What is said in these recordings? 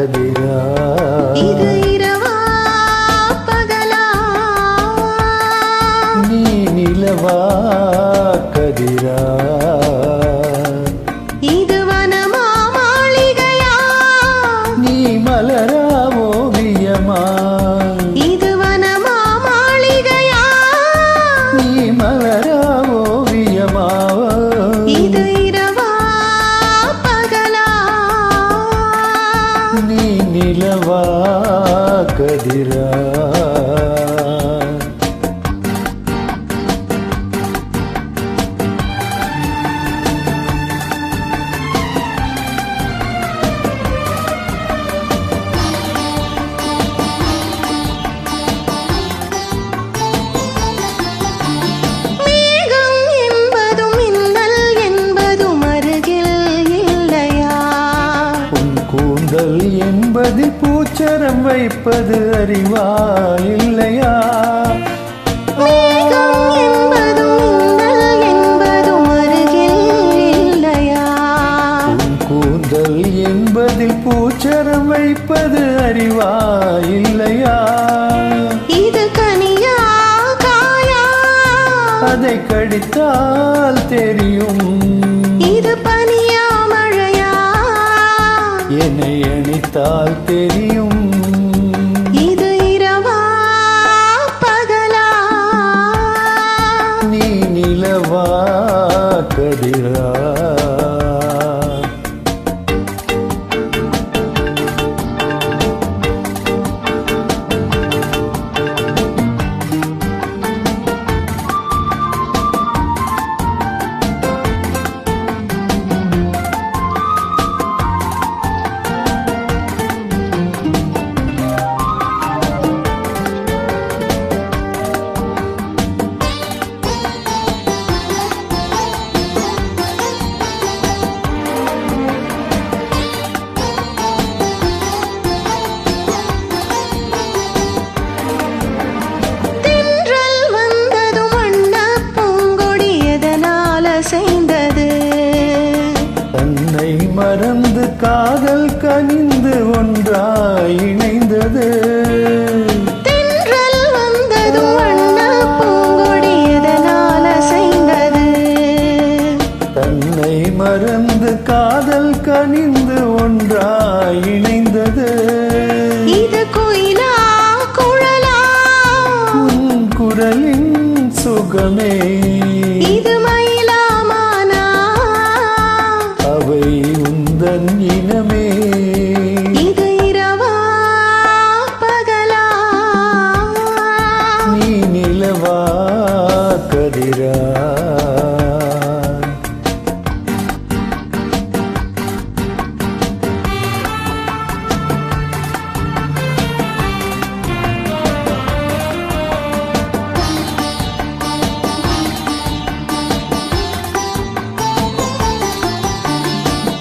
கதிரா இது இரவா பகலா நீ நிலவா கதிரா இது வனமா மாளிகையா நீ மலரா ஓவியமா இது வனமா மாளிகையா நீ மலரா ஓவியமா இது இரவா பகலா நீ நிலவா கதிரா மேகம் என்பதும் மின்னல் என்பதும் அருகில் இல்லையா உன் கூந்தல் என்பது பூச்சரம் வைப்பது அறிவா இல்லையா மேகம் என்பதும் மின்னல் என்பதும் அருகில் இல்லையா உன் கூந்தல் என்பதில் பூச்சரம் வைப்பது அறிவா இல்லையா இது கனியா காயா அதை கடித்தால் தெரியும் இது பனியா மழையா என்னை அணித்தால் தெரியும் இது இரவா பகலா நீ நிலவா கதிரா தென்றல் வந்ததும் வண்ணப் பூங்கொடி எதனால் அசைந்தது தன்னை மறந்து காதல் கனிந்து ஒன்றாய் இணைந்தது தென்றல் வந்ததும் வண்ணப் பூங்கொடி எதனால் அசைந்தது தன்னை மறந்து காதல் கனிந்து ஒன்றாய் இணைந்தது இது குயிலா குழலா உன் குரலின் சுகமே இது மயிலா மானா அவை உந்தன் இனமே இது இரவா பகலா நீ நிலவா கதிரா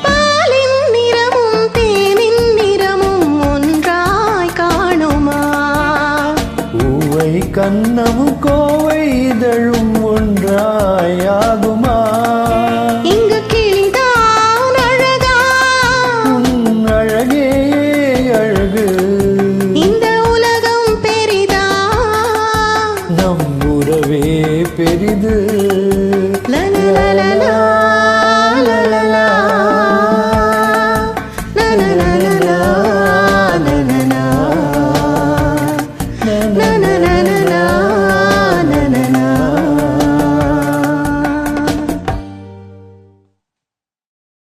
பாலின் நிறமும் தேனின் நிறமும் ஒன்றாய் காணுமா பூவை கண்ணமும் கோவை இதழும் ஒன்றாயாகுமா இங்கு கிளிதான் அழகா உன் அழகே அழகு இந்த உலகம் பெரிதா நம் உறவே பெரிது லலலலலா